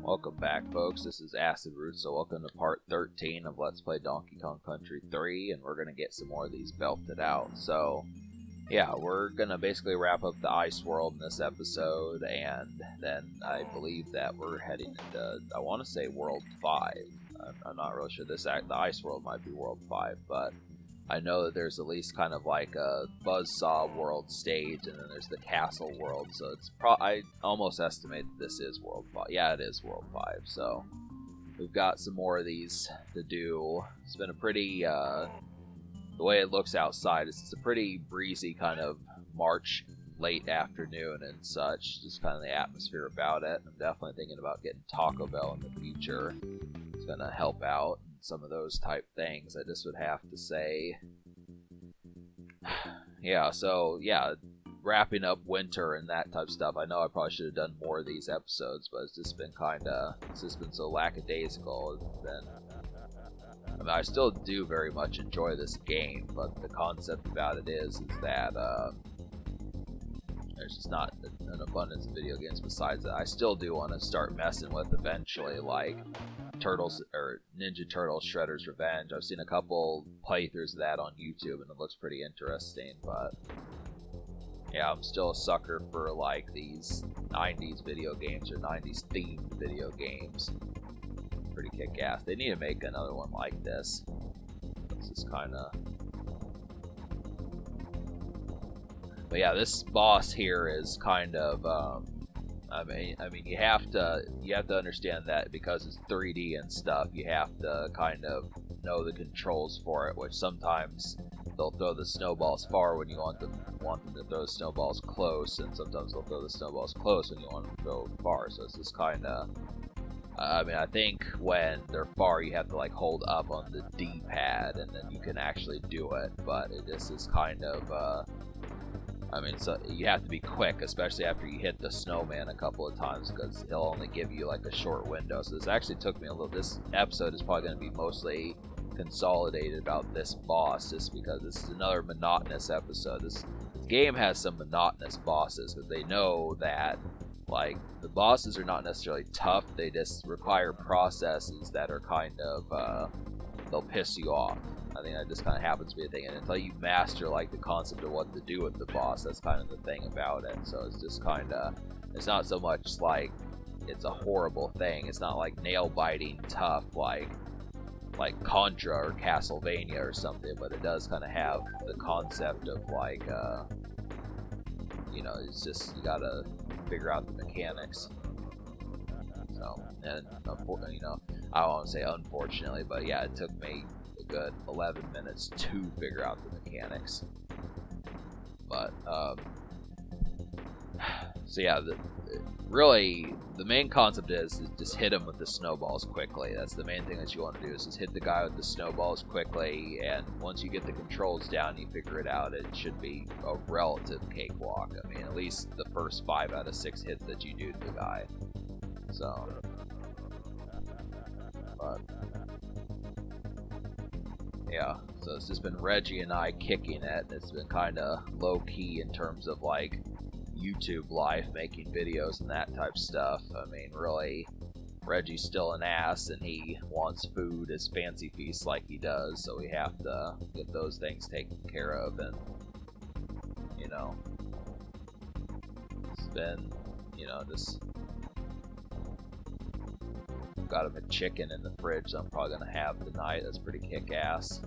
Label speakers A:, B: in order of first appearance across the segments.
A: Welcome back, folks. This is Acid Root, so welcome to part 13 of Let's Play Donkey Kong Country 3, and we're going to get some more of these belted out. So, yeah, we're going to basically wrap up the Ice World in this episode, and then I believe that we're heading into, I want to say, World 5. I'm not really sure. The Ice World might be World 5, but I know that there's at least kind of like a Buzzsaw World stage, and then there's the Castle World, so it's I almost estimate that this is World 5. Yeah, it is World 5, so we've got some more of these to do. It's been a pretty, the way it looks outside, it's a pretty breezy kind of March late afternoon and such, just kind of the atmosphere about it. I'm definitely thinking about getting Taco Bell in the future. It's going to help out some of those type things, I just would have to say. Yeah, so yeah, wrapping up winter and that type of stuff. I know I probably should have done more of these episodes, but it's just been so lackadaisical. I mean, I still do very much enjoy this game, but the concept about it is that there's just not an abundance of video games besides that I still do want to start messing with eventually, like Turtles or Ninja Turtles Shredder's Revenge. I've seen a couple playthroughs of that on YouTube and it looks pretty interesting, but yeah, I'm still a sucker for like these 90s video games or 90s themed video games. Pretty kick-ass. They need to make another one like this. This is kind of... But yeah, this boss here is kind of, I mean, you have to understand that because it's 3D and stuff, you have to kind of know the controls for it, which sometimes they'll throw the snowballs far when you want them to throw the snowballs close, and sometimes they'll throw the snowballs close when you want them to throw far. So it's just kind of, I mean, I think when they're far, you have to like hold up on the D-pad, and then you can actually do it. But it just is kind of, I mean, so you have to be quick, especially after you hit the snowman a couple of times, because he'll only give you like a short window. So this actually took me a little. This episode is probably going to be mostly consolidated about this boss, just because this is another monotonous episode. This game has some monotonous bosses because they know that like the bosses are not necessarily tough. They just require processes that are kind of they'll piss you off. I think that just kind of happens to be a thing, and until you master like the concept of what to do with the boss, that's kind of the thing about it. So it's just kind of, it's not so much like it's a horrible thing. It's not like nail-biting tough like Contra or Castlevania or something, but it does kind of have the concept of like, you know, it's just you gotta figure out the mechanics. So, and you know, I don't want to say unfortunately, but yeah, it took me good 11 minutes to figure out the mechanics. But so yeah, really the main concept is just hit him with the snowballs quickly. That's the main thing that you want to do, is just hit the guy with the snowballs quickly, and once you get the controls down, you figure it out. It should be a relative cakewalk. I mean, at least the first 5 out of 6 hits that you do to the guy. So, but yeah, so it's just been Reggie and I kicking it. It's been kind of low-key in terms of like YouTube life, making videos and that type stuff. I mean, really, Reggie's still an ass and he wants food as fancy feasts like he does, so we have to get those things taken care of. And you know, it's been, you know, just got a McChicken in the fridge that I'm probably gonna have tonight. That's pretty kick-ass.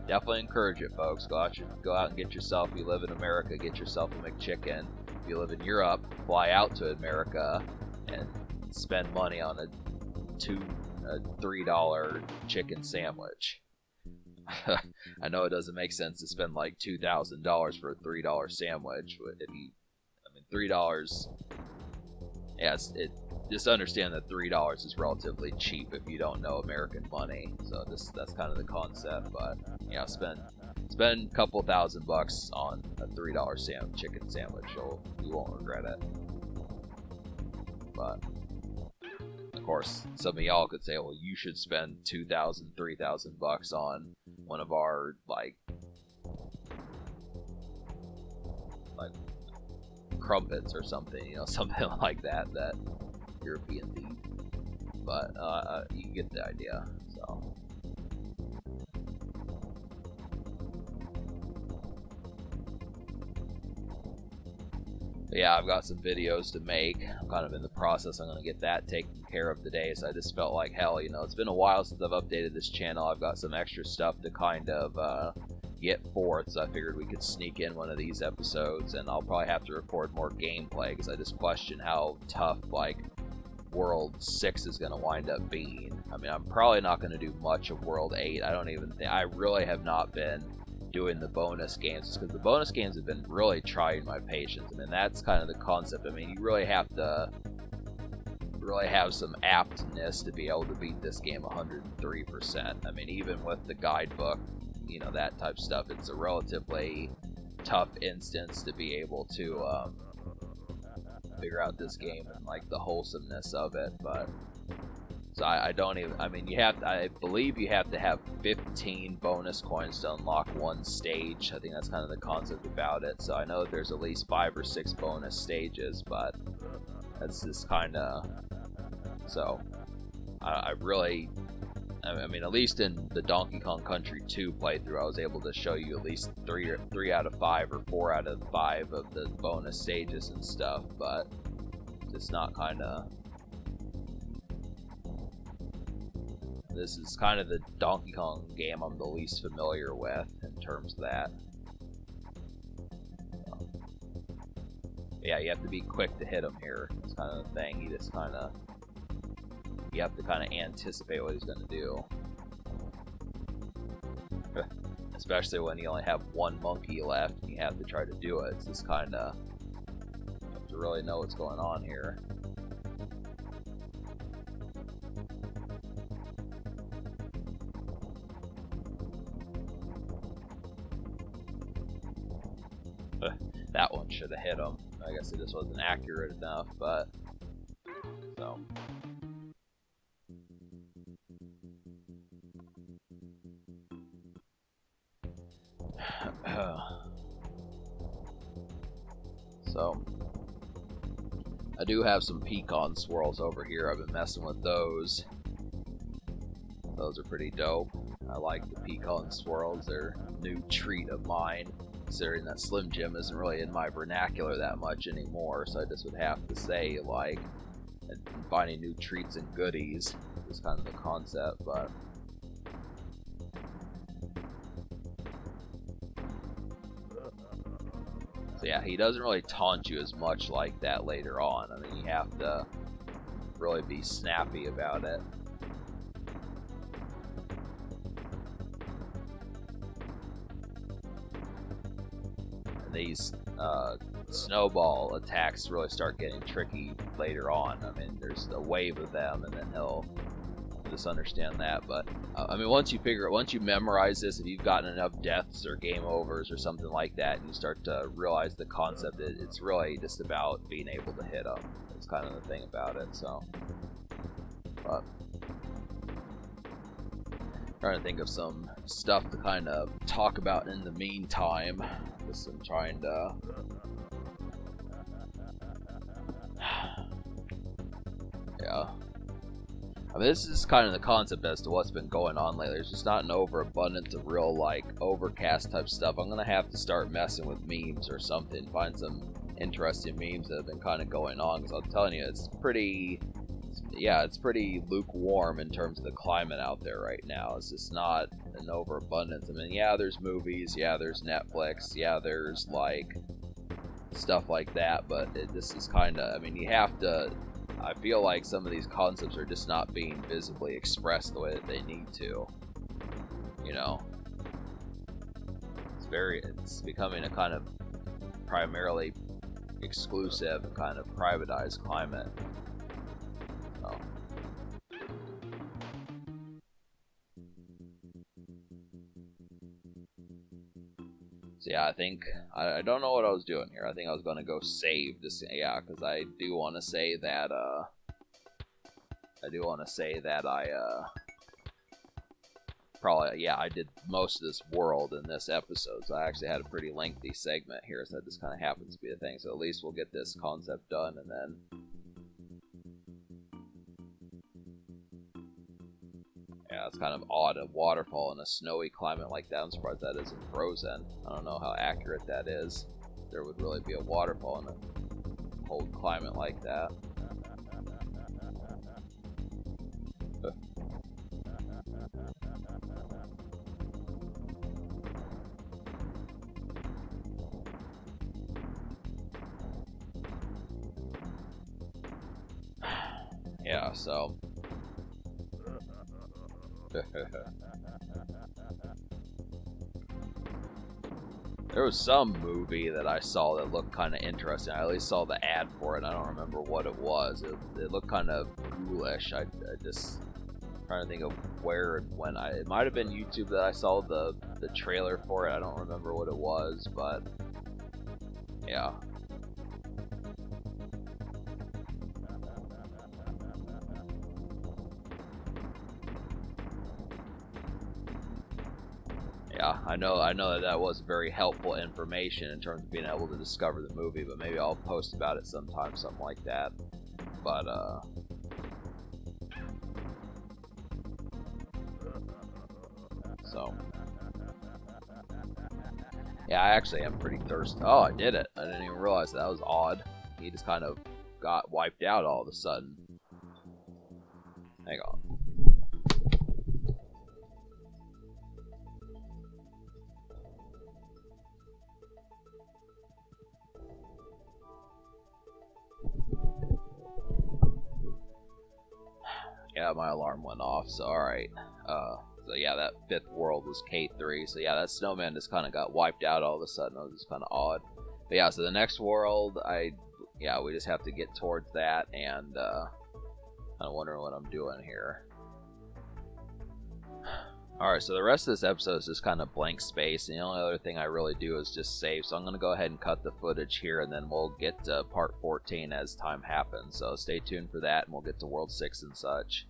A: Definitely encourage it, folks. Go out and get yourself. If you live in America, get yourself a McChicken. If you live in Europe, fly out to America and spend money on a $3 chicken sandwich. I know it doesn't make sense to spend like $2,000 for a $3 sandwich. If you, I mean, $3. Yeah, just understand that $3 is relatively cheap if you don't know American money. So that's kind of the concept. But yeah, spend a couple $1,000 on a $3 chicken sandwich. You won't regret it. But of course, some of y'all could say, well, you should spend $2,000, $3,000 on one of our like crumpets or something, you know, something like that European themed. but you get the idea. So. But yeah, I've got some videos to make. I'm kind of in the process. I'm going to get that taken care of today. So I just felt like, hell, you know, it's been a while since I've updated this channel. I've got some extra stuff to kind of get forth. So I figured we could sneak in one of these episodes. And I'll probably have to record more gameplay because I just question how tough, like, World 6 is going to wind up being. I mean, I'm probably not going to do much of World 8. I don't even think... I really have not been doing the bonus games because the bonus games have been really trying my patience. I mean, that's kind of the concept. I mean, you really have to really have some aptness to be able to beat this game 103%. I mean, even with the guidebook, you know, that type of stuff, it's a relatively tough instance to be able to figure out this game and like the wholesomeness of it. But so I don't even, I mean, I believe you have to have 15 bonus coins to unlock one stage. I think that's kind of the concept about it. So I know that there's at least 5 or 6 bonus stages, but that's just kind of, so I really, I mean, at least in the Donkey Kong Country 2 playthrough, I was able to show you at least 3 out of 5 or 4 out of 5 of the bonus stages and stuff, but it's not kind of, this is kind of the Donkey Kong game I'm the least familiar with in terms of that. So, yeah, you have to be quick to hit him here. It's kind of the thing. You just kind of, you have to kind of anticipate what he's going to do. Especially when you only have one monkey left and you have to try to do it. It's just kind of, you have to really know what's going on here. That one should have hit him. I guess it just wasn't accurate enough, but so. So I do have some pecan swirls over here. I've been messing with those. Those are pretty dope. I like the pecan swirls. They're a new treat of mine, considering that Slim Jim isn't really in my vernacular that much anymore, so I just would have to say, like, finding new treats and goodies is kind of the concept, but so yeah, he doesn't really taunt you as much like that later on. I mean, you have to really be snappy about it. These snowball attacks really start getting tricky later on. I mean, there's a wave of them, and then he'll just understand that. But I mean, once you memorize this, if you've gotten enough deaths or game overs or something like that, and you start to realize the concept, it's really just about being able to hit them. It's kind of the thing about it. So, but trying to think of some stuff to kind of talk about in the meantime. Just I'm trying to yeah. I mean, this is kind of the concept as to what's been going on lately. There's just not an overabundance of real, like, overcast type stuff. I'm gonna have to start messing with memes or something, find some interesting memes that have been kind of going on, because I'm telling you, it's pretty lukewarm in terms of the climate out there right now. It's just not an overabundance. I mean, yeah, there's movies, yeah, there's Netflix, yeah, there's like stuff like that, but this is kind of, I mean, you have to, I feel like some of these concepts are just not being visibly expressed the way that they need to, you know. It's becoming a kind of primarily exclusive and kind of privatized climate. So. So yeah, I think, I don't know what I was doing here. I think I was going to go save this, yeah, because I do want to say that, probably, yeah, I did most of this world in this episode, so I actually had a pretty lengthy segment here, so that just kind of happens to be a thing, so at least we'll get this concept done, and then Yeah, it's kind of odd, a waterfall in a snowy climate like that. I'm surprised that isn't frozen. I don't know how accurate that is. There would really be a waterfall in a cold climate like that. Yeah, so there was some movie that I saw that looked kind of interesting. I at least saw the ad for it. I don't remember what it was. It looked kind of ghoulish. I just trying to think of where and when. It might have been YouTube that I saw the trailer for it. I don't remember what it was, but yeah. Yeah, I know that was very helpful information in terms of being able to discover the movie, but maybe I'll post about it sometime, something like that. But so yeah, I actually am pretty thirsty. Oh, I did it. I didn't even realize that was odd. He just kind of got wiped out all of a sudden. Hang on. Yeah, my alarm went off, so alright. So yeah, that fifth world was K3, so yeah, that snowman just kind of got wiped out all of a sudden. It was just kind of odd. But yeah, so the next world, we just have to get towards that, and kind of wondering what I'm doing here. Alright, so the rest of this episode is just kind of blank space, and the only other thing I really do is just save, so I'm going to go ahead and cut the footage here, and then we'll get to part 14 as time happens, so stay tuned for that, and we'll get to World 6 and such.